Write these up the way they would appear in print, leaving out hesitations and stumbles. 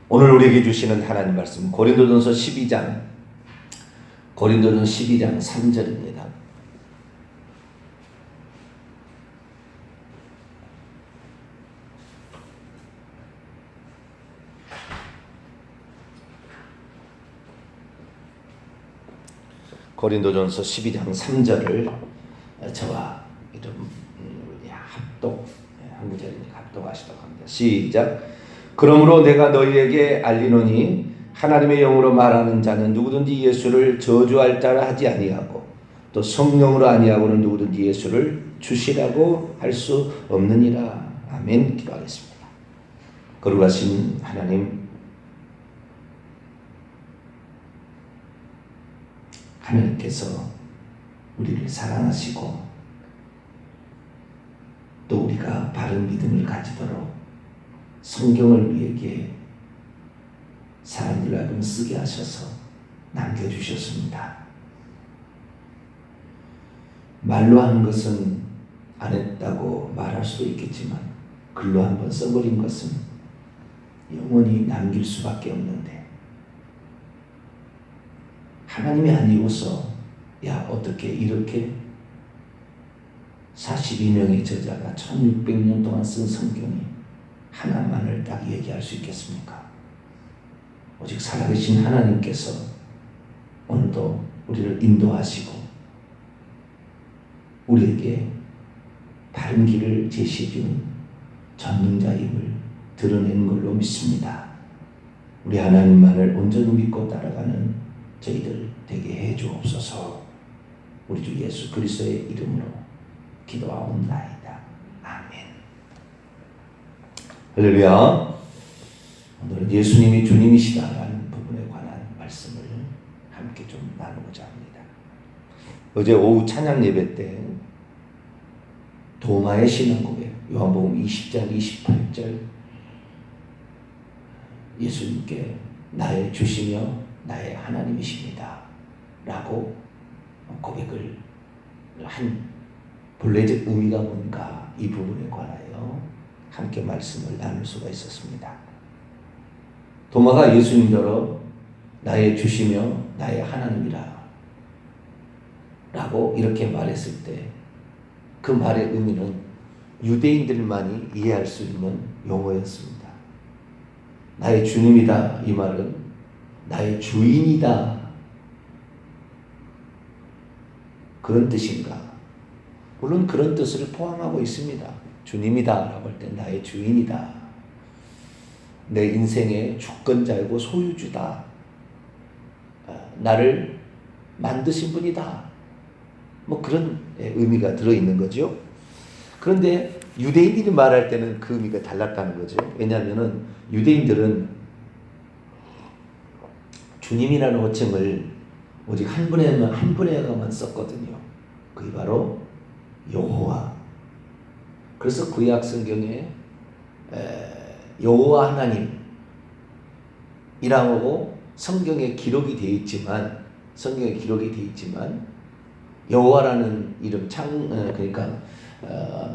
오늘 우리에게 주시는 하나님 말씀 고린도전서 12장 3절입니다. 고린도전서 12장 3절을 저와 이런 한 구절이니까 합독하시도록 합니다. 시작. 그러므로 내가 너희에게 알리노니 하나님의 영으로 말하는 자는 누구든지 예수를 저주할 자라 하지 아니하고 또 성령으로 아니하고는 누구든지 예수를 주시라고 할 수 없느니라. 아멘. 기도하겠습니다. 거룩하신 하나님, 하나님께서 우리를 사랑하시고 또 우리가 바른 믿음을 가지도록 성경을 우리에게 사람들로 하여금 쓰게 하셔서 남겨주셨습니다. 말로 하는 것은 안 했다고 말할 수도 있겠지만 글로 한번 써버린 것은 영원히 남길 수밖에 없는데 하나님이 아니고서 어떻게 이렇게 42명의 저자가 1600년 동안 쓴 성경이 하나만을 딱 얘기할 수 있겠습니까? 오직 살아계신 하나님께서 오늘도 우리를 인도하시고 우리에게 바른 길을 제시해주는 전능자임을 드러내는 걸로 믿습니다. 우리 하나님만을 온전히 믿고 따라가는 저희들 되게 해주옵소서. 우리 주 예수 그리스도의 이름으로 기도하옵나이다. 아멘. 할렐루야. 오늘은 예수님이 주님이시다라는 부분에 관한 말씀을 함께 좀 나누고자 합니다. 어제 오후 찬양 예배 때 도마의 신앙 고백, 요한복음 20장 28절 예수님께 나의 주시며 나의 하나님이십니다 라고 고백을 한 본래적 의미가 뭔가 이 부분에 관하여 함께 말씀을 나눌 수가 있었습니다. 도마가 예수님더러 나의 주시며 나의 하나님이라 라고 이렇게 말했을 때 그 말의 의미는 유대인들만이 이해할 수 있는 용어였습니다. 나의 주님이다 이 말은 나의 주인이다 그런 뜻인가? 물론 그런 뜻을 포함하고 있습니다. 주님이다 라고 할 때 나의 주인이다, 내 인생의 주권자이고 소유주다, 나를 만드신 분이다, 뭐 그런 의미가 들어있는 거죠. 그런데 유대인들이 말할 때는 그 의미가 달랐다는 거죠. 왜냐하면 유대인들은 주님이라는 호칭을 오직 한 분에게만 썼거든요. 그게 바로 여호와. 그래서 구약 성경에 여호와 하나님이라고 성경에 기록이 되어 있지만 여호와라는 이름 그러니까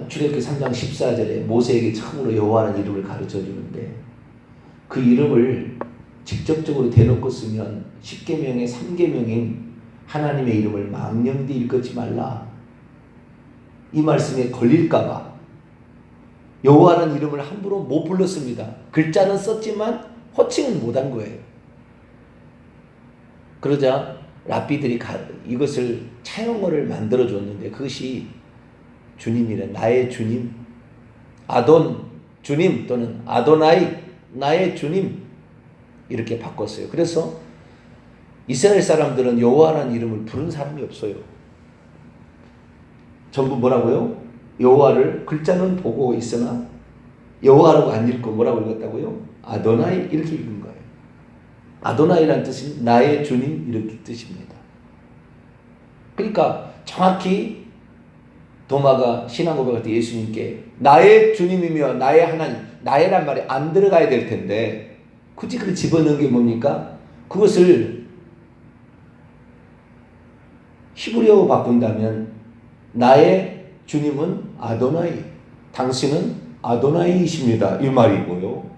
출애굽기 3장 14절에 모세에게 처음으로 여호와라는 이름을 가르쳐 주는데 그 이름을 직접적으로 대놓고 쓰면 10계명의 3계명인 하나님의 이름을 망령되이 일컫지 말라 이 말씀에 걸릴까봐 여호와라는 이름을 함부로 못 불렀습니다. 글자는 썼지만 호칭은 못한 거예요. 그러자 랍비들이 이것을 차용어를 만들어줬는데 그것이 주님이래. 나의 주님, 아돈 주님 또는 아도나이 나의 주님 이렇게 바꿨어요. 그래서 이스라엘 사람들은 여호와라는 이름을 부른 사람이 없어요. 전부 뭐라고요? 여호와를 글자는 보고 있으나 여호와라고 안 읽고 뭐라고 읽었다고요? 아도나이 이렇게 읽은 거예요. 아도나이라는 뜻은 나의 주님 이렇게 뜻입니다. 그러니까 정확히 도마가 신앙 고백할 때 예수님께 나의 주님이며 나의 하나님, 나의란 말이 안 들어가야 될 텐데 굳이 그걸 집어넣은 게 뭡니까? 그것을 히브리어로 바꾼다면 나의 주님은 아도나이, 당신은 아도나이이십니다 이 말이고요.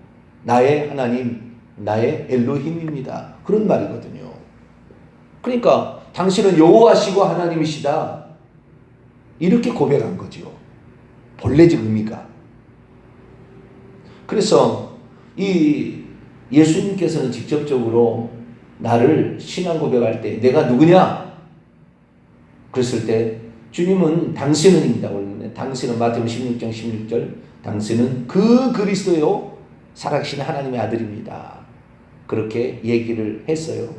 나의 하나님, 나의 엘로힘입니다. 그런 말이거든요. 그러니까 당신은 여호와시고 하나님이시다. 이렇게 고백한 거죠. 본래적 의미가. 그래서 이 예수님께서는 직접적으로 나를 신앙 고백할 때 내가 누구냐? 그랬을 때 주님은 당신은입니다. 당신은 마태복음 16장 16절 당신은 그 그리스도요 살아계신 하나님의 아들입니다. 그렇게 얘기를 했어요.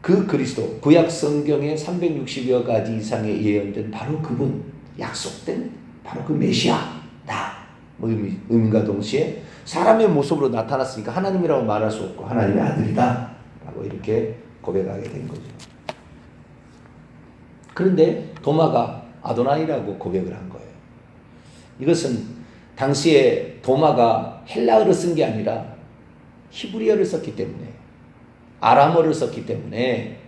그 그리스도 구약 성경에 360여 가지 이상의 예언된 바로 그분 약속된 바로 그 메시아다. 의미과 동시에 사람의 모습으로 나타났으니까 하나님이라고 말할 수 없고 하나님의 아들이다 라고 이렇게 고백하게 된 거죠. 그런데 도마가 아도나이라고 고백을 한 거예요. 이것은 당시에 도마가 헬라어를 쓴 게 아니라 히브리어를 썼기 때문에 아람어를 썼기 때문에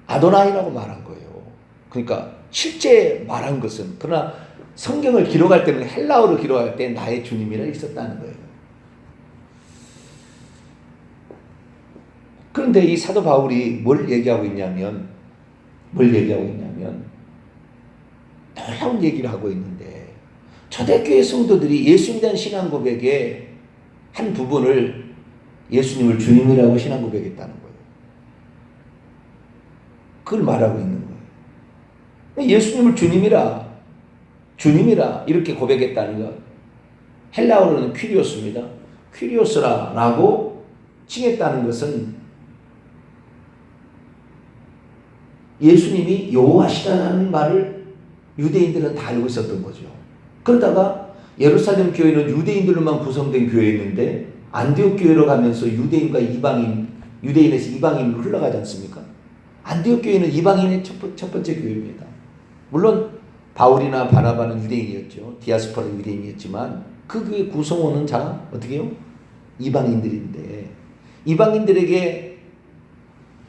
아도나이라고 말한 거예요. 그러니까 실제 말한 것은 그러나 성경을 기록할 때는 헬라어로 기록할 때 나의 주님이라 있었다는 거예요. 그런데 이 사도 바울이 뭘 얘기하고 있냐면 놀라운 얘기를 하고 있는데 초대교회 성도들이 예수님에 대한 신앙 고백의 한 부분을 예수님을 주님이라고 신앙 고백했다는 거예요. 그걸 말하고 있는 거예요. 예수님을 주님이라 이렇게 고백했다는 것. 헬라어로는 퀴리오스입니다. 퀴리오스라고 칭했다는 것은 예수님이 여호와시다라는 말을 유대인들은 다 알고 있었던 거죠. 그러다가 예루살렘 교회는 유대인들로만 구성된 교회였는데 안디옥 교회로 가면서 유대인과 이방인, 유대인에서 이방인으로 흘러가지 않습니까? 안디옥 교회는 이방인의 첫 번째 교회입니다. 물론 바울이나 바나바는 유대인이었죠. 디아스포라 유대인이었지만 그 교회 구성원은 어떻게 해요? 이방인들인데 이방인들에게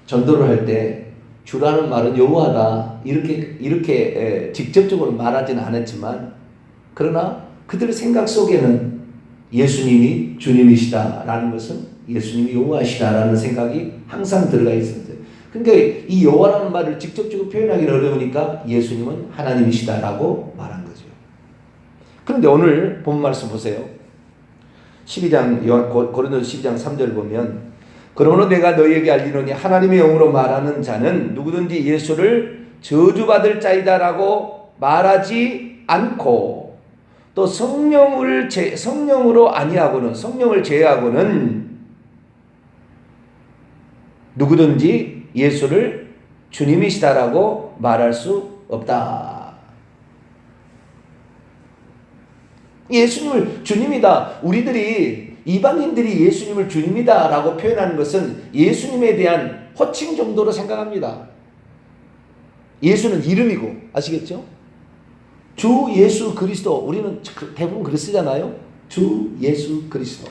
전도를 할 때 주라는 말은 여호와다 이렇게 직접적으로 말하지는 않았지만 그러나 그들의 생각 속에는 예수님이 주님이시다라는 것은 예수님이 여호와시다라는 생각이 항상 들어가 있었어요. 그러니까 이 여호와라는 말을 직접적으로 표현하기 어려우니까 예수님은 하나님이시다라고 말한 거죠. 그런데 오늘 본 말씀 보세요. 고린도서 12장 3절 보면 그러므로 내가 너희에게 알리노니 하나님의 영으로 말하는 자는 누구든지 예수를 저주받을 자이다라고 말하지 않고 또 성령을 제외하고는 누구든지 예수를 주님이시다라고 말할 수 없다. 예수님을 주님이다. 이방인들이 예수님을 주님이다라고 표현하는 것은 예수님에 대한 호칭 정도로 생각합니다. 예수는 이름이고 아시겠죠? 주 예수 그리스도 우리는 대부분 그렇게 쓰잖아요. 주 예수 그리스도.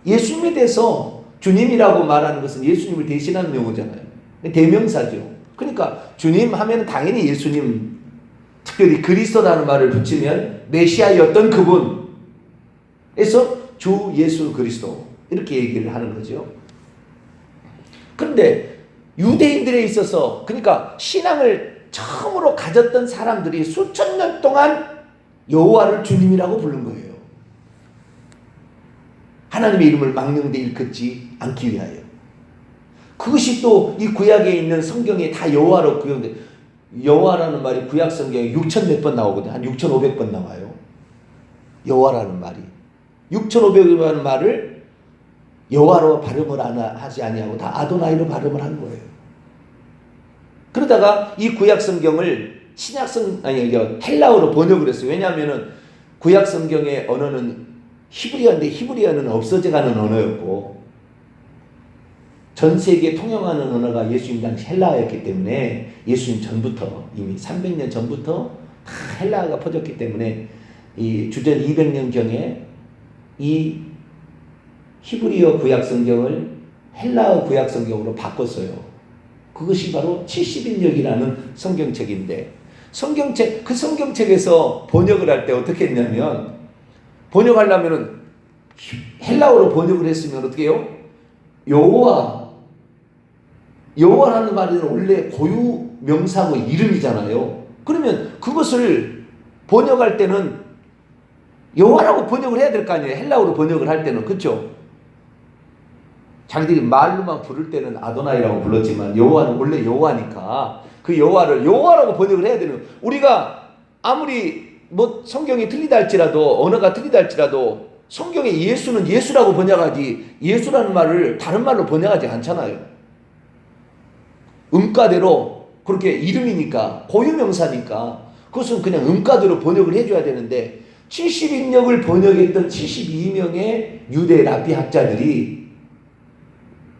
예수님에 대해서 주님이라고 말하는 것은 예수님을 대신하는 용어잖아요. 대명사죠. 그러니까 주님 하면 당연히 예수님, 특별히 그리스도라는 말을 붙이면 메시아였던 그분에서 주 예수 그리스도 이렇게 얘기를 하는 거죠. 그런데 유대인들에 있어서 그러니까 신앙을 처음으로 가졌던 사람들이 수천 년 동안 여호와를 주님이라고 부른 거예요. 하나님의 이름을 망령되이 일컫지 않기 위하여. 그것이 또 이 구약에 있는 성경에 다 여호와로 구역돼. 여호와라는 말이 구약 성경에 6천 몇 번 나오거든요. 한 6,500번 나와요. 여호와라는 말이. 6,500번이라는 말을 여호와로 발음을 하지 아니하고 다 아도나이로 발음을 한 거예요. 그러다가 이 구약 성경을 헬라어로 번역을 했어요. 왜냐하면은 구약 성경의 언어는 히브리어인데 히브리어는 없어져가는 언어였고 전 세계 통용하는 언어가 예수님 당시 헬라어였기 때문에 예수님 전부터 이미 300년 전부터 다 헬라어가 퍼졌기 때문에 이 주전 200년경에 이 히브리어 구약 성경을 헬라어 구약 성경으로 바꿨어요. 그것이 바로 70인역이라는 성경책인데 그 성경책에서 번역을 할 때 어떻게 했냐면 번역하려면은 헬라어로 번역을 했으면 어떻게 해요? 여호와라는 말은 원래 고유 명사고 이름이잖아요. 그러면 그것을 번역할 때는 여호와라고 번역을 해야 될 거 아니에요. 헬라어로 번역을 할 때는. 그렇죠? 자기들이 말로만 부를 때는 아도나이라고 불렀지만 여호와는 원래 여호와니까 그 여호와를 여호와라고 번역을 해야 되는. 우리가 아무리 뭐 성경이 틀리다 할지라도 언어가 틀리다 할지라도 성경에 예수는 예수라고 번역하지 예수라는 말을 다른 말로 번역하지 않잖아요. 음가대로 그렇게 이름이니까 고유명사니까 그것은 그냥 음가대로 번역을 해줘야 되는데 70인역을 번역했던 72명의 유대 랍비 학자들이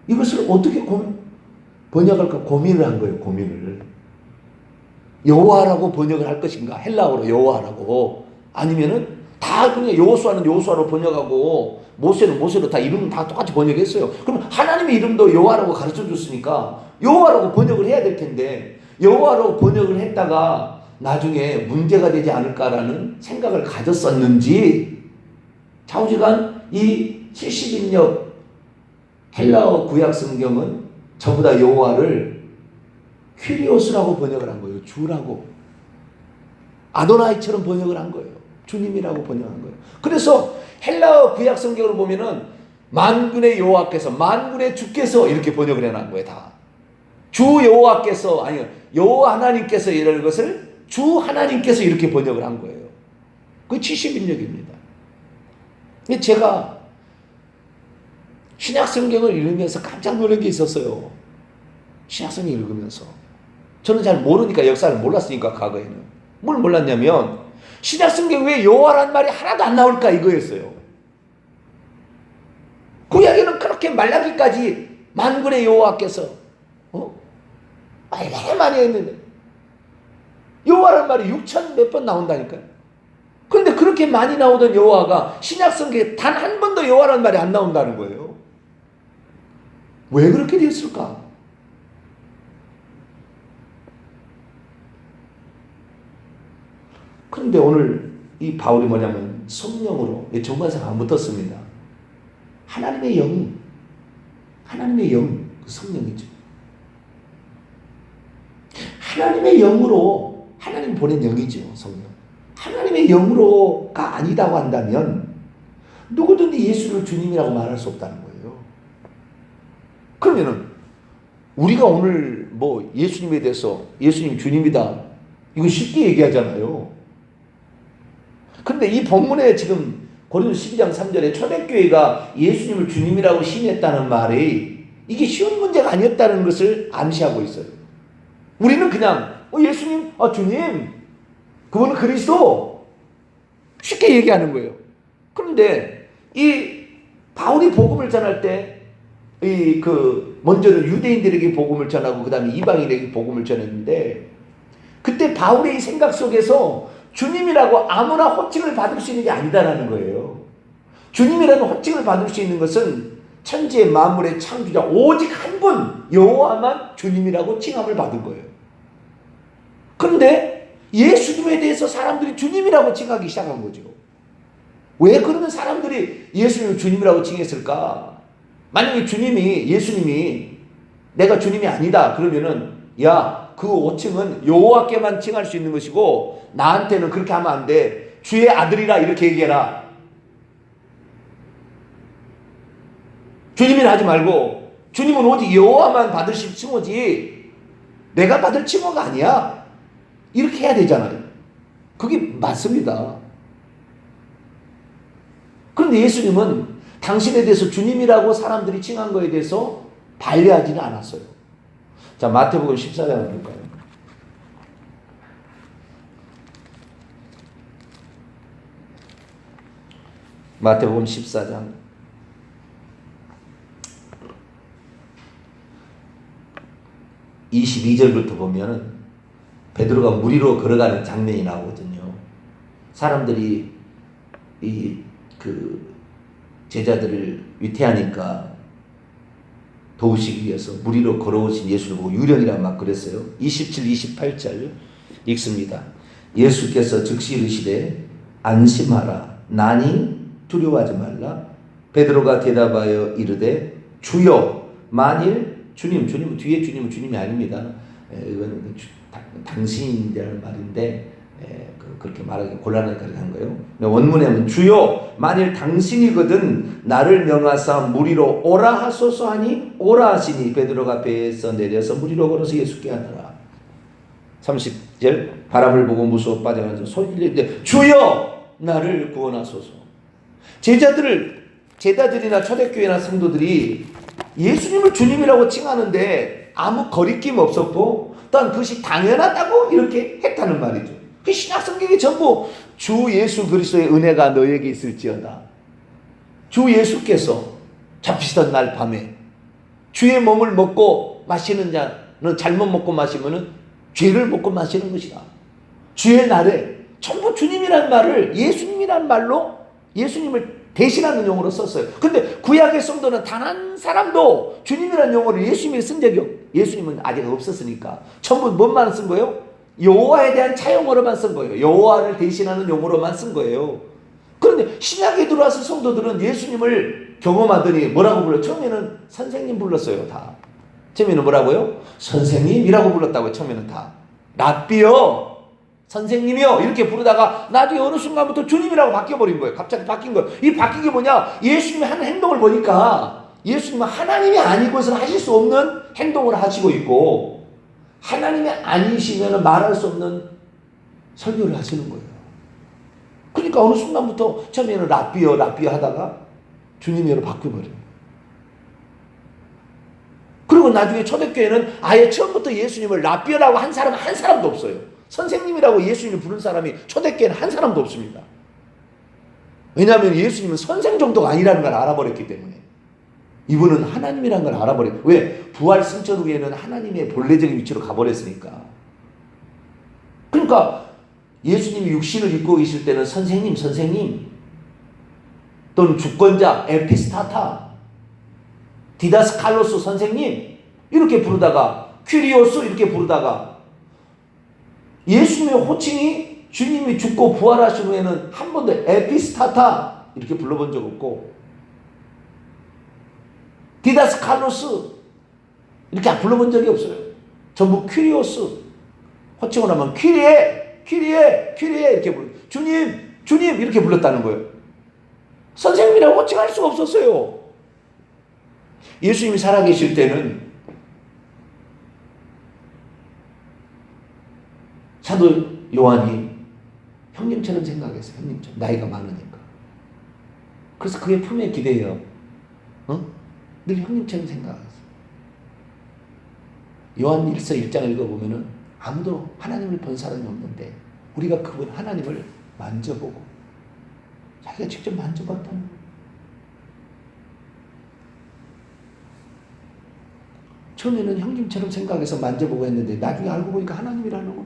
이것을 어떻게 번역할까 고민을 한 거예요. 고민을. 여호와라고 번역을 할 것인가, 헬라어로 여호와라고, 아니면은 다 그냥 여호수아는 여호수아로 번역하고 모세는 모세로 다 이름 다 똑같이 번역했어요. 그럼 하나님의 이름도 여호와라고 가르쳐 줬으니까 여호와라고 번역을 해야 될 텐데 여호와라고 번역을 했다가 나중에 문제가 되지 않을까라는 생각을 가졌었는지 좌우지간 이 70인역 헬라어 구약 성경은 전부 다 여호와를 퀴리오스라고 번역을 한 거예요. 주라고. 아도나이처럼 번역을 한 거예요. 주님이라고 번역한 거예요. 그래서 헬라어 구약 성경을 보면은 만군의 여호와께서, 만군의 주께서 이렇게 번역을 해놓은 거예요. 다. 주 여호와께서, 아니 여호와 하나님께서 이런 것을 주 하나님께서 이렇게 번역을 한 거예요. 그게 70인역입니다. 제가 신약 성경을 읽으면서 깜짝 놀란 게 있었어요. 신약 성경 읽으면서. 저는 잘 모르니까, 역사를 몰랐으니까 과거에는. 뭘 몰랐냐면 신약 성경 왜 여호와라는 말이 하나도 안 나올까 이거였어요. 구약에는 그렇게 말라기까지 만군의 여호와께서 얼마나 많이 했는데 여호와라는 말이 6천 몇 번 나온다니까요. 그런데 그렇게 많이 나오던 여호와가 신약 성경에 단 한 번도 여호와라는 말이 안 나온다는 거예요. 왜 그렇게 됐을까? 그런데 오늘 이 바울이 뭐냐면 성령으로, 정관사가 안 붙었습니다. 하나님의 영, 그 성령이죠. 하나님의 영으로, 하나님 보낸 영이죠, 성령. 하나님의 영으로가 아니다고 한다면 누구든지 예수를 주님이라고 말할 수 없다는 거예요. 그러면은 우리가 오늘 뭐 예수님에 대해서 예수님 주님이다, 이거 쉽게 얘기하잖아요. 그런데 이 본문에 지금 고린도 12장 3절에 초대교회가 예수님을 주님이라고 시인했다는 말이 이게 쉬운 문제가 아니었다는 것을 암시하고 있어요. 우리는 그냥 예수님, 주님, 그분은 그리스도, 쉽게 얘기하는 거예요. 그런데 이 바울이 복음을 전할 때 먼저는 유대인들에게 복음을 전하고 그 다음에 이방인에게 복음을 전했는데, 그때 바울의 생각 속에서 주님이라고 아무나 호칭을 받을 수 있는 게 아니다라는 거예요. 주님이라는 호칭을 받을 수 있는 것은 천지의 만물의 창조자 오직 한 분 여호와만 주님이라고 칭함을 받은 거예요. 그런데 예수님에 대해서 사람들이 주님이라고 칭하기 시작한 거죠. 왜 그러면 사람들이 예수님을 주님이라고 칭했을까? 만약에 예수님이 내가 주님이 아니다 그러면은, 야, 그 호칭은 여호와께만 칭할 수 있는 것이고 나한테는 그렇게 하면 안 돼. 주의 아들이라 이렇게 얘기해라. 주님이라 하지 말고 주님은 오직 여호와만 받으실 칭호지 내가 받을 칭호가 아니야. 이렇게 해야 되잖아요. 그게 맞습니다. 그런데 예수님은 당신에 대해서 주님이라고 사람들이 칭한 거에 대해서 반려하지는 않았어요. 자, 마태복음 14장을 볼까요? 마태복음 14장 22절부터 보면은 베드로가 물 위로 걸어가는 장면이 나오거든요. 사람들이 제자들을 위태하니까 도우시기 위해서 물 위로 걸어오신 예수를 보고 유령이라 막 그랬어요. 27, 28절 읽습니다. 예수께서 즉시 이르시되 안심하라. 나니 두려워하지 말라. 베드로가 대답하여 이르되 주여 만일 주님 뒤에 주님은 주님이 아닙니다. 이건 당신이라는 말인데 그렇게 말하기 곤란하게 그렇게 한 거예요. 원문에는 주여 만일 당신이거든 나를 명하사 무리로 오라 하소서 하니 오라 하시니 베드로가 배에서 내려서 무리로 걸어서 예수께 하더라. 30절 바람을 보고 무서워 빠져가서 소리를 내되 주여 나를 구원하소서. 제자들이나 초대교회나 성도들이 예수님을 주님이라고 칭하는데 아무 거리낌 없었고 또한 그것이 당연하다고 이렇게 했다는 말이죠. 그 신약 성경이 전부 주 예수 그리스도의 은혜가 너에게 있을지어다. 주 예수께서 잡히시던 날 밤에 주의 몸을 먹고 마시는 자는 잘못 먹고 마시면은 죄를 먹고 마시는 것이다. 주의 날에 전부 주님이라는 말을 예수님이라는 말로 예수님을 대신하는 용어로 썼어요. 근데 구약의 성도는 단 한 사람도 주님이라는 용어를 예수님이 쓴 적이 예수님은 아직 없었으니까 전부 뭔만 쓴 거예요? 여호와에 대한 차용어로만 쓴 거예요. 여호와를 대신하는 용어로만 쓴 거예요. 그런데 신약에 들어와서 성도들은 예수님을 경험하더니 뭐라고 불러요? 처음에는 선생님 불렀어요. 다. 처음에는 뭐라고요? 선생님이라고 불렀다고요. 처음에는 다. 랍비요. 선생님이요 이렇게 부르다가 나중에 어느 순간부터 주님이라고 바뀌어버린 거예요. 갑자기 바뀐 거예요. 이 바뀐 게 뭐냐? 예수님이 하는 행동을 보니까 예수님은 하나님이 아니고서는 하실 수 없는 행동을 하시고 있고 하나님이 아니시면 말할 수 없는 설교를 하시는 거예요. 그러니까 어느 순간부터 처음에는 랍비요 하다가 주님이로 바뀌어버려요. 그리고 나중에 초대교회는 아예 처음부터 예수님을 랍비요라고 한 사람은 한 사람도 없어요. 선생님이라고 예수님을 부른 사람이 초대교회는 한 사람도 없습니다. 왜냐하면 예수님은 선생 정도가 아니라는 걸 알아버렸기 때문에. 이분은 하나님이라는 걸 알아버렸어요. 왜? 부활 승천 후에는 하나님의 본래적인 위치로 가버렸으니까. 그러니까 예수님이 육신을 입고 계실 때는 선생님 또는 주권자 에피스타타 디다스칼로스 선생님 이렇게 부르다가 퀴리오스 이렇게 부르다가 예수님의 호칭이 주님이 죽고 부활하신 후에는 한 번도 에피스타타 이렇게 불러본 적 없고 디다스칼로스 이렇게 불러본 적이 없어요. 전부 퀴리오스 호칭을 하면 퀴리에 이렇게 불러 주님 이렇게 불렀다는 거예요. 선생님이라고 호칭할 수가 없었어요. 예수님이 살아계실 때는 사도 요한이 형님처럼 생각했어요. 형님처럼 나이가 많으니까. 그래서 그의 품에 기대요. 늘 형님처럼 생각했어요. 요한 1서 1장 읽어보면은 아무도 하나님을 본 사람이 없는데 우리가 그분 하나님을 만져보고 자기가 직접 만져봤다는 거예요. 처음에는 형님처럼 생각해서 만져보고 했는데 나중에 알고 보니까 하나님이라는 거.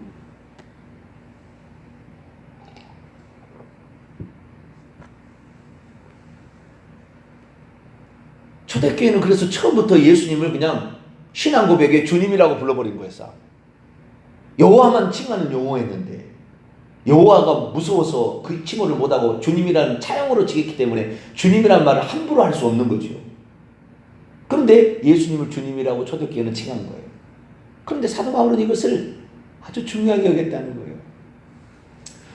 초대교회는 그래서 처음부터 예수님을 그냥 신앙 고백에 주님이라고 불러버린 거였어. 여호와만 칭하는 용어였는데 여호와가 무서워서 그 칭호를 못하고 주님이라는 차용으로 지겠기 때문에 주님이라는 말을 함부로 할 수 없는 거죠. 그런데 예수님을 주님이라고 초대교회는 칭한 거예요. 그런데 사도 바울은 이것을 아주 중요하게 여겼다는 거예요.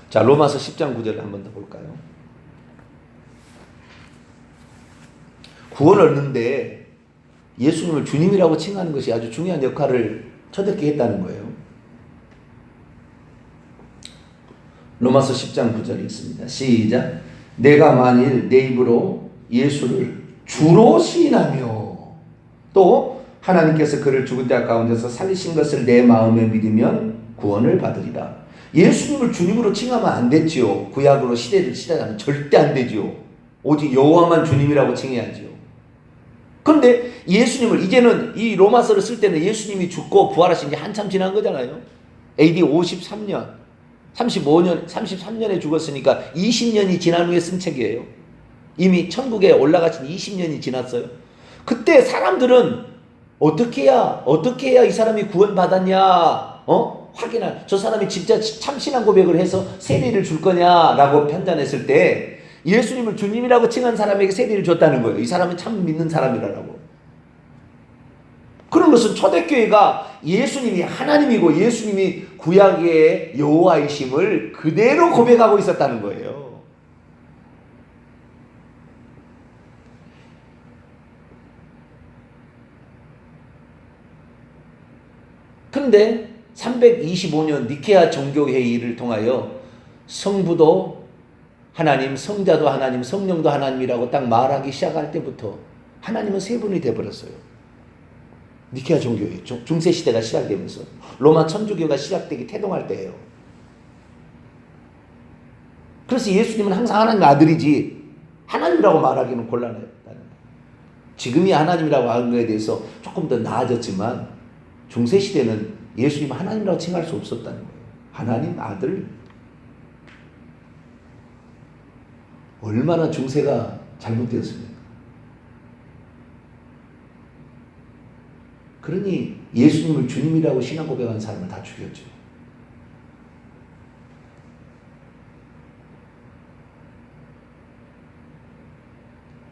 자, 로마서 10장 9절을 한번 더 볼까요? 구원을 얻는데 예수님을 주님이라고 칭하는 것이 아주 중요한 역할을 초대교회에 했다는 거예요. 로마서 10장 9절이 있습니다. 시작. 내가 만일 내 입으로 예수를 주로 시인하며 또 하나님께서 그를 죽은 자 가운데서 살리신 것을 내 마음에 믿으면 구원을 받으리라. 예수님을 주님으로 칭하면 안 됐지요. 구약으로 시대를 치자면 절대 안 되지요. 오직 여호와만 주님이라고 칭해야지요. 그런데 예수님을 이제는 이 로마서를 쓸 때는 예수님이 죽고 부활하신 지 한참 지난 거잖아요. AD 53년, 33년에 죽었으니까 20년이 지난 후에 쓴 책이에요. 이미 천국에 올라가신 20년이 지났어요. 그때 사람들은 어떻게 해야 이 사람이 구원받았냐, 확인할, 저 사람이 진짜 참신한 고백을 해서 세례를 줄 거냐라고 판단했을 때 예수님을 주님이라고 칭한 사람에게 세례를 줬다는 거예요. 이 사람은 참 믿는 사람이라고. 그런 것은 초대교회가 예수님이 하나님이고 예수님이 구약의 여호와이심을 그대로 고백하고 있었다는 거예요. 그런데 325년 니케아 종교회의를 통하여 성부도 하나님, 성자도 하나님, 성령도 하나님이라고 딱 말하기 시작할 때부터 하나님은 세 분이 되어버렸어요. 니케아 종교회의, 중세시대가 시작되면서 로마 천주교가 시작되기 태동할 때예요. 그래서 예수님은 항상 하나님의 아들이지 하나님이라고 말하기는 곤란했다는 거예요. 지금이 하나님이라고 하는 것에 대해서 조금 더 나아졌지만 중세시대는 예수님 하나님이라고 칭할 수 없었다는 거예요. 하나님 아들. 얼마나 중세가 잘못되었습니까? 그러니 예수님을 주님이라고 신앙 고백한 사람을 다 죽였죠.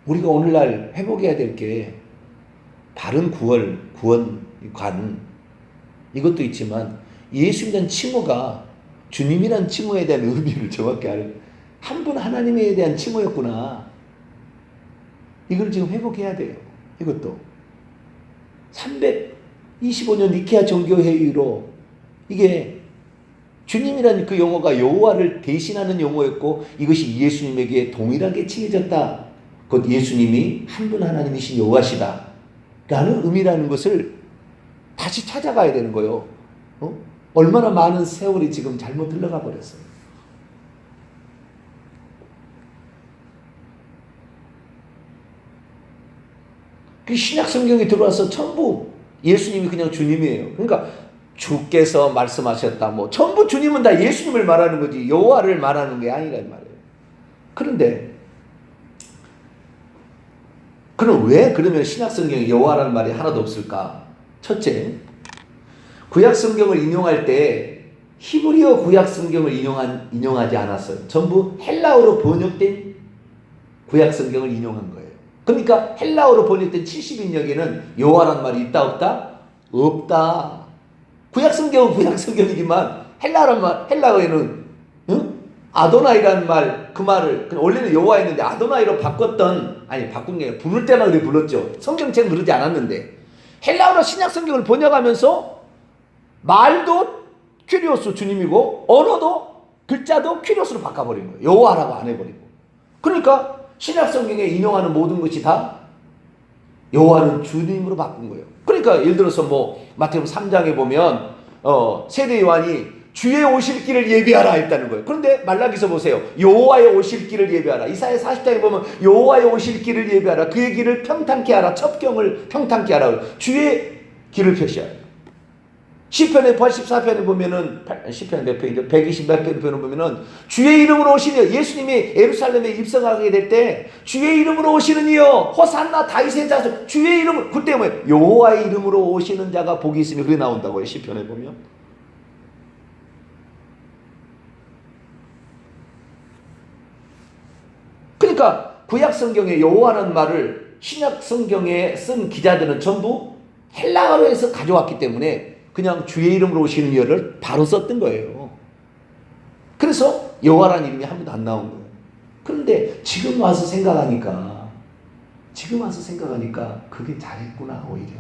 우리가 오늘날 회복해야 될 게 바른 구원관 이것도 있지만 예수님이란 칭호가 주님이란 칭호에 대한 의미를 정확히 알고 한 분 하나님에 대한 칭호였구나. 이걸 지금 회복해야 돼요. 이것도 325년 니케아 종교회의로 이게 주님이라는 그 용어가 여호와를 대신하는 용어였고 이것이 예수님에게 동일하게 칭해졌다. 곧 예수님이 한 분 하나님이신 여호와시다 라는 의미라는 것을 다시 찾아가야 되는 거예요. 얼마나 많은 세월이 지금 잘못 흘러가 버렸어요. 그 신약 성경에 들어와서 전부 예수님이 그냥 주님이에요. 그러니까 주께서 말씀하셨다. 뭐 전부 주님은 다 예수님을 말하는 거지 여호와를 말하는 게 아니란 말이에요. 그런데 그럼 왜 그러면 신약 성경에 여호와라는 말이 하나도 없을까? 첫째, 구약 성경을 인용할 때 히브리어 구약 성경을 인용하지 않았어요. 전부 헬라어로 번역된 구약 성경을 인용한 거예요. 그러니까 헬라어로 번역된 70인역에는 여호와라는 말이 있다 없다? 없다. 구약 성경은 구약 성경이지만 헬라어에는 아도나이라는 말, 그 말을 원래는 여호와였는데 아도나이로 바꾼 게 아니라 부를 때만 그렇게 불렀죠. 성경책은 그러지 않았는데 헬라어로 신약 성경을 번역하면서 말도 큐리오스 주님이고 언어도 글자도 큐리오스로 바꿔버린 거예요. 여호와라고 안 해버리고. 그러니까 신약 성경에 인용하는 모든 것이 다 여호와는 주님으로 바꾼 거예요. 그러니까 예를 들어서 뭐 마태복음 3장에 보면 세례 요한이 주의 오실 길을 예비하라 했다는 거예요. 그런데 말라기서 보세요. 여호와의 오실 길을 예비하라. 이사야 40장에 보면 여호와의 오실 길을 예비하라. 그의 길을 평탄케 하라. 첩경을 평탄케 하라. 주의 길을 표시하라. 시편의 84편에 보면은 시편 몇 편이죠? 120몇 편을 보면은 주의 이름으로 오시는 예수님이 예루살렘에 입성하게 될 때 주의 이름으로 오시는 이여 호산나 다윗의 자손 주의 이름으로 그때 뭐예요? 여호와의 이름으로 오시는 자가 복이 있으며 그게 나온다고요. 시편에 보면. 그러니까 구약 성경에 여호와라는 말을 신약 성경에 쓴 기자들은 전부 헬라어에서 가져왔기 때문에 그냥 주의 이름으로 오시는 이여를 바로 썼던 거예요. 그래서 여호와라는 이름이 한 번도 안 나온 거예요. 그런데 지금 와서 생각하니까 그게 잘했구나 오히려.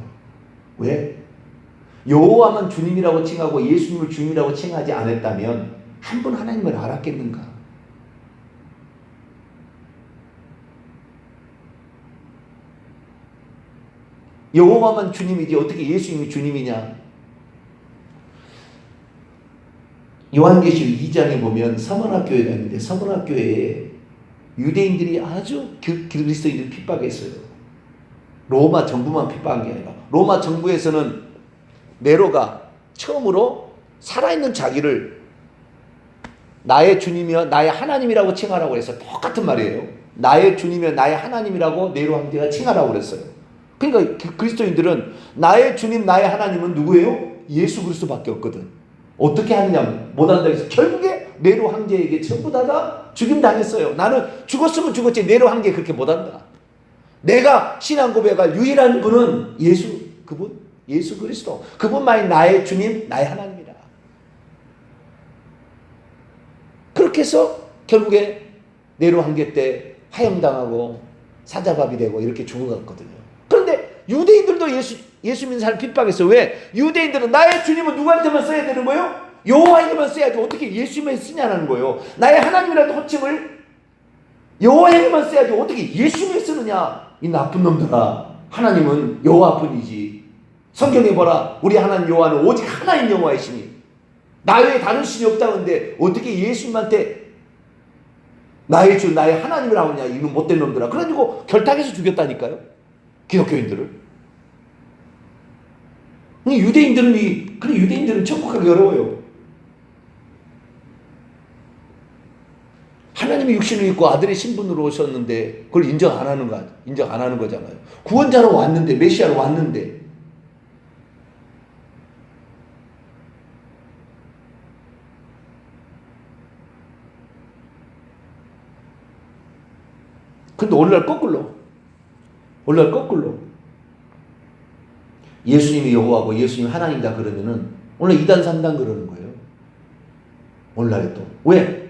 왜? 여호와만 주님이라고 칭하고 예수님을 주님이라고 칭하지 않았다면 한 분 하나님을 알았겠는가? 여호와만 주님이지 어떻게 예수님이 주님이냐? 요한계시록 2장에 보면 서머나교회가 있는데 서머나교회에 유대인들이 아주 그리스도인들을 핍박했어요. 로마 정부만 핍박한 게 아니라 로마 정부에서는 네로가 처음으로 살아있는 자기를 나의 주님이여 나의 하나님이라고 칭하라고 그랬어요. 똑같은 말이에요. 나의 주님이여 나의 하나님이라고 네로 황제가 칭하라고 그랬어요. 그러니까 그리스도인들은 나의 주님 나의 하나님은 누구예요? 예수 그리스도밖에 없거든. 어떻게 하느냐 못한다 해서 결국에 네로 황제에게 전부 다 죽임 당했어요. 나는 죽었으면 죽었지 내려한 게 그렇게 못한다. 내가 신앙 고백할 유일한 분은 그분 예수 그리스도, 그분만이 나의 주님, 나의 하나님이라. 그렇게 해서 결국에 내로한계 때 화형당하고 사자밥이 되고 이렇게 죽어갔거든요. 그런데 유대인들도 예수 믿는 사람 핍박했어요. 왜? 유대인들은 나의 주님은 누구한테만 써야 되는 거예요? 여호와에게만 써야지 어떻게 예수님에 쓰냐는 거예요. 나의 하나님이라는 호칭을 여호와에게만 써야지 어떻게 예수님에 쓰느냐. 이 나쁜 놈들아, 하나님은 여호와뿐이지. 성경에 보라, 우리 하나님 여호와는 오직 하나인 여호와이시니 나 외에 다른 신이 없다는데 어떻게 예수님한테 나의 주, 나의 하나님이라고 하냐, 이놈 못된 놈들아. 그래가지고 결탁해서 죽였다니까요, 기독교인들을. 유대인들은 천국하기 어려워요. 하나님이 육신을 입고 아들의 신분으로 오셨는데 그걸 인정 안 하는 거잖아요. 구원자로 왔는데, 메시아로 왔는데. 근데 오늘날 거꾸로 예수님이 여호와고 예수님이 하나님이다 그러면은 오늘 2단 3단 그러는 거예요. 오늘날에 또 왜?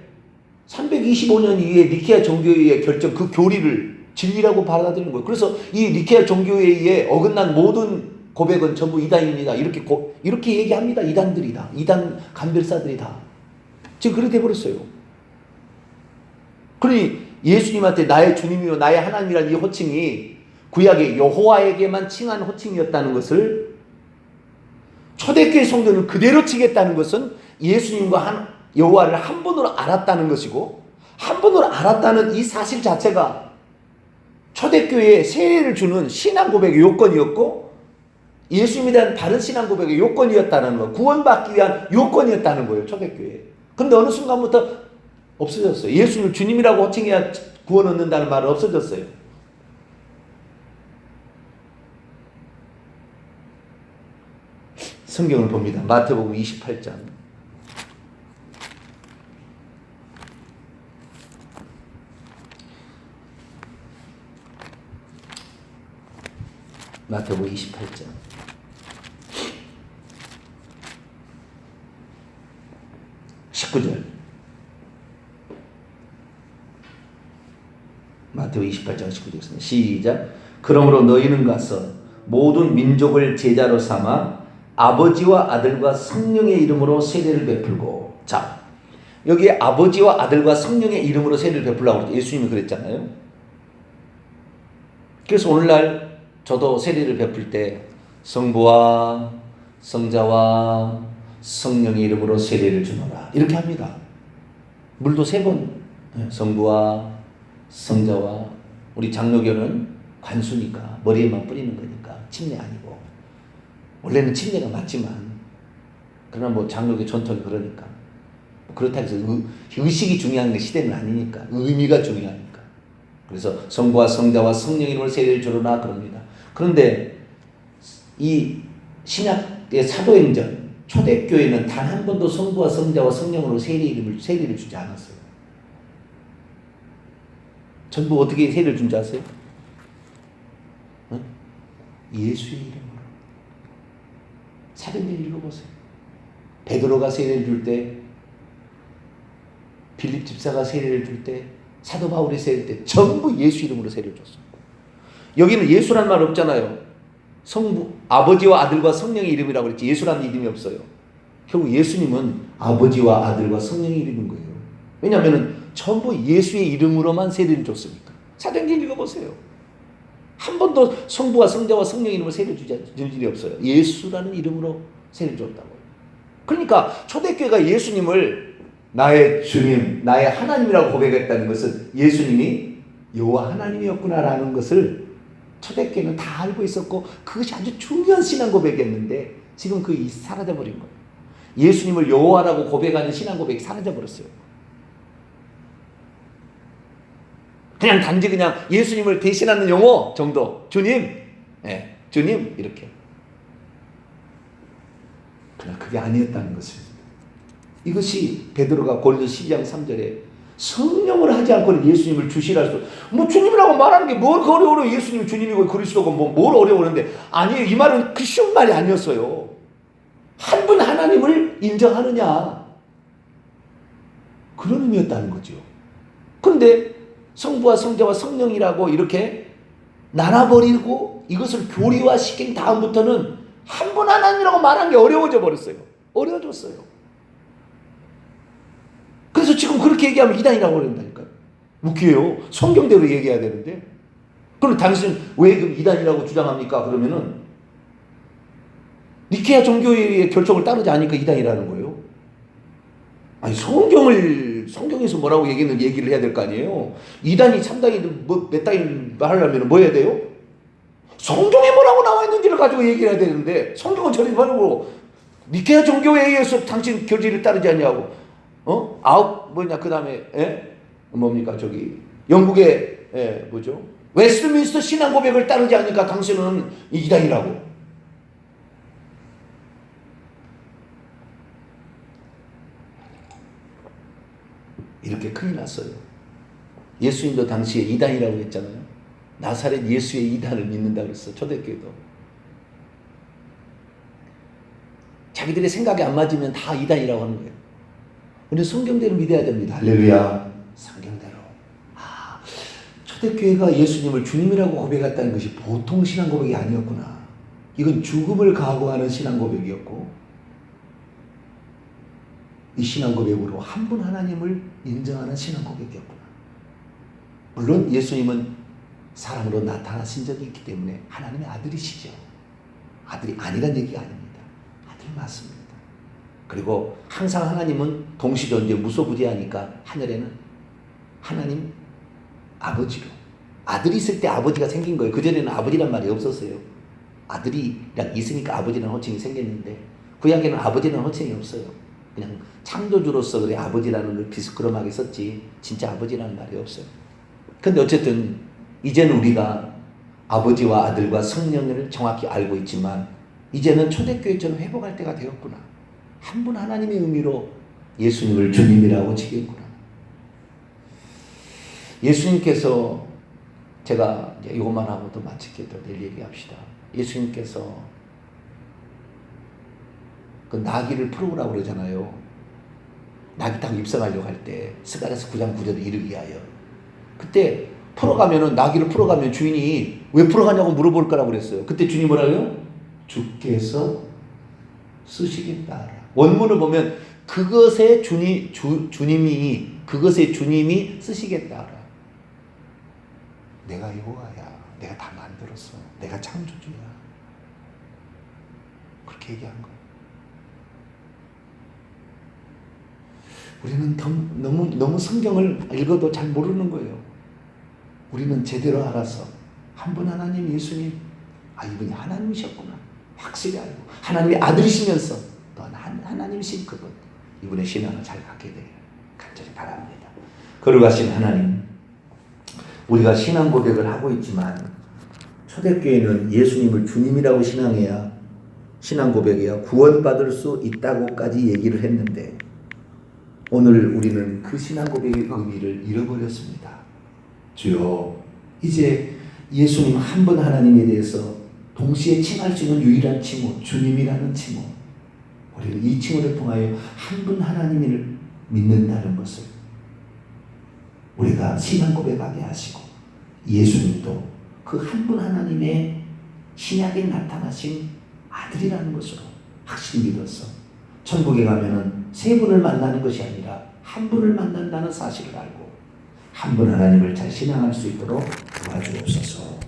325년 이후에 니케아 종교회의의 결정, 그 교리를 진리라고 받아들이는 거예요. 그래서 이 니케아 종교회의에 어긋난 모든 고백은 전부 이단입니다. 이렇게 얘기합니다. 이단들이다. 이단 간별사들이다. 지금 그렇게 돼버렸어요. 그러니 예수님한테 나의 주님이요 나의 하나님이라는 이 호칭이 구약의 여호와에게만 칭한 호칭이었다는 것을 초대교회 성도는 그대로 치겠다는 것은 예수님과 여호와를 한 분으로 알았다는 것이고, 한 분으로 알았다는 이 사실 자체가 초대교회에 세례를 주는 신앙 고백의 요건이었고, 예수님에 대한 바른 신앙 고백의 요건이었다는 거, 구원받기 위한 요건이었다는 거예요, 초대교회에. 그런데 어느 순간부터 없어졌어요. 예수님을 주님이라고 호칭해야 구원 얻는다는 말은 없어졌어요. 성경을 봅니다. 마태복음 28장. 마태복음 28장. 19절. 마태복음 28장 19절입니다. 시작. 그러므로 너희는 가서 모든 민족을 제자로 삼아 아버지와 아들과 성령의 이름으로 세례를 베풀고. 자, 여기에 아버지와 아들과 성령의 이름으로 세례를 베풀라고 예수님이 그랬잖아요. 그래서 오늘날 저도 세례를 베풀 때 성부와 성자와 성령의 이름으로 세례를 주노라 이렇게 합니다. 물도 3번, 성부와 성자와, 우리 장로교는 관수니까 머리에만 뿌리는 거니까 침례 아니고, 원래는 침례가 맞지만 그러나 뭐 장로교 전통이 그러니까 그렇다고 해서 의식이 중요한 게 시대는 아니니까 의미가 중요하니까. 그래서 성부와 성자와 성령의 이름으로 세례를 주노라 그럽니다. 그런데 이 신약의 사도행전 초대교회는 단 한 번도 성부와 성자와 성령으로 세례를 주지 않았어요. 전부 어떻게 세례를 준 줄 아세요? 예수의 이름으로. 사도행전 읽어보세요. 베드로가 세례를 줄 때, 빌립 집사가 세례를 줄 때, 사도 바울이 세례를 때 전부 예수 이름으로 세례를 줬어요. 여기는 예수란 말 없잖아요. 성부, 아버지와 아들과 성령의 이름이라고 그랬지 예수라는 이름이 없어요. 결국 예수님은 아버지와 아들과 성령의 이름인 거예요. 왜냐하면 전부 예수의 이름으로만 세례를 줬으니까. 사도행전 읽어보세요. 한 번도 성부와 성자와 성령의 이름으로 세례를 준 일이 없어요. 예수라는 이름으로 세례를 줬다고요. 그러니까 초대교회가 예수님을 나의 주님, 나의 하나님이라고 고백했다는 것은 예수님이 여호와 하나님이었구나라는 것을 초대교회는 다 알고 있었고, 그것이 아주 중요한 신앙 고백이었는데 지금 그게 사라져버린 거예요. 예수님을 여호와라고 고백하는 신앙 고백이 사라져버렸어요. 그냥 단지 그냥 예수님을 대신하는 용어 정도. 주님, 주님 이렇게. 그러나 그게 아니었다는 것입니다. 이것이 베드로가 고린도 12장 3절에 성령을 하지 않고는 예수님을 주시라 할 수. 뭐 주님이라고 말하는 게 뭘 어려워요. 예수님이 주님이고 그리스도고 뭘 어려워하는데. 아니에요. 이 말은 그 쉬운 말이 아니었어요. 한 분 하나님을 인정하느냐, 그런 의미였다는 거죠. 그런데 성부와 성자와 성령이라고 이렇게 나눠버리고 이것을 교리화시킨 다음부터는 한 분 하나님이라고 말하는 게 어려워져 버렸어요. 어려워졌어요. 그래서 지금 그렇게 얘기하면 이단이라고 그런다니까요. 웃겨요. 성경대로 얘기해야 되는데. 그럼 당신 왜 이단이라고 주장합니까? 그러면은 니케아 종교의 결정을 따르지 않으니까 이단이라는 거예요. 아니, 성경에서 뭐라고 얘기를 해야 될 거 아니에요. 이단이 3단이든 몇 단이 말하려면 뭐 해야 돼요? 성경에 뭐라고 나와 있는지를 가지고 얘기를 해야 되는데, 성경은 저리 말고 니케아 종교에 의해서 당신 결의를 따르지 않냐고. 그 다음에 뭡니까 영국의 뭐죠? 웨스트민스터 신앙 고백을 따르지 않으니까 당신은 이단이라고. 이렇게 큰일 났어요. 예수님도 당시에 이단이라고 했잖아요. 나사렛 예수의 이단을 믿는다고 그랬어요. 초대교회도. 자기들의 생각이 안 맞으면 다 이단이라고 하는 거예요. 우리는 성경대로 믿어야 됩니다. 할렐루야. 성경대로. 초대교회가 예수님을 주님이라고 고백했다는 것이 보통 신앙 고백이 아니었구나. 이건 죽음을 각오하는 신앙 고백이었고, 이 신앙 고백으로 한 분 하나님을 인정하는 신앙 고백이었구나. 물론 예수님은 사람으로 나타나신 적이 있기 때문에 하나님의 아들이시죠. 아들이 아니란 얘기가 아닙니다. 아들 맞습니다. 그리고 항상 하나님은 동시존재 무소부재하니까 하늘에는 하나님 아버지로, 아들이 있을 때 아버지가 생긴 거예요. 그전에는 아버지란 말이 없었어요. 아들이랑 있으니까 아버지라는 호칭이 생겼는데, 구약에는 아버지라는 호칭이 없어요. 그냥 창조주로서 그래 아버지라는 걸 비스크럼하게 썼지 진짜 아버지라는 말이 없어요. 근데 어쨌든 이제는 우리가 아버지와 아들과 성령을 정확히 알고 있지만, 이제는 초대교회처럼 회복할 때가 되었구나. 한 분 하나님의 의미로 예수님을 주님이라고 지겠구나. 예수님께서, 제가 이제 이것만 하고 또 마치겠다. 내일 얘기합시다. 예수님께서 그 나귀를 풀어오라고 그러잖아요. 나귀 타고 입성하려고 할 때 스가랴서 9장 9절에 이르기 위하여. 그때 풀어가면은, 나귀를 풀어가면 주인이 왜 풀어가냐고 물어볼 거라고 그랬어요. 그때 주님이 뭐라고요? 주께서 쓰시겠다 하라. 원문을 보면 그것의 주님이 쓰시겠다 하라. 내가 여호와야. 내가 다 만들었어. 내가 창조주야. 그렇게 얘기한 거예요. 우리는 너무 성경을 읽어도 잘 모르는 거예요. 우리는 제대로 알아서 한 분 하나님 예수님, 이분이 하나님이셨구나 확실히 알고, 하나님의 아들이시면서 또 하나님이신 그분, 이분의 신앙을 잘 갖게 되길 간절히 바랍니다. 거룩하신 하나님, 우리가 신앙 고백을 하고 있지만 초대교회는 예수님을 주님이라고 신앙해야, 신앙 고백해야 구원받을 수 있다고까지 얘기를 했는데, 오늘 우리는 그 신앙 고백의 의미를 잃어버렸습니다. 주여, 이제 예수님 한 분 하나님에 대해서 동시에 칭할 수 있는 유일한 칭호, 주님이라는 칭호, 우리는 이 칭호를 통하여 한 분 하나님을 믿는다는 것을 우리가 신앙 고백하게 하시고, 예수님도 그 한 분 하나님의 신약에 나타나신 아들이라는 것으로 확실히 믿어서 천국에 가면은 세 분을 만나는 것이 아니라 한 분을 만난다는 사실을 알고 한 분 하나님을 잘 신앙할 수 있도록 도와주옵소서.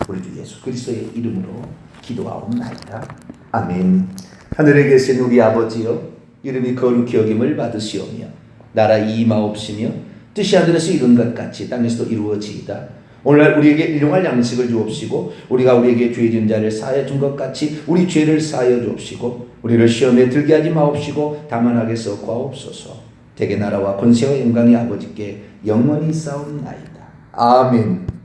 우리 주 예수 그리스도의 이름으로 기도하옵나이다. 아멘. 하늘에 계신 우리 아버지여, 이름이 거룩히 여김을 받으시오며 나라의 임하옵시며 뜻이 하늘에서 이룬 것 같이 땅에서도 이루어지이다. 오늘날 우리에게 일용할 양식을 주옵시고, 우리가 우리에게 죄 지은 자를 사하여 준 것 같이 우리 죄를 사하여 주옵시고, 우리를 시험에 들게 하지 마옵시고 다만 악에서 구하옵소서. 대개 나라와 권세와 영광이 아버지께 영원히 싸움나이다. 아멘.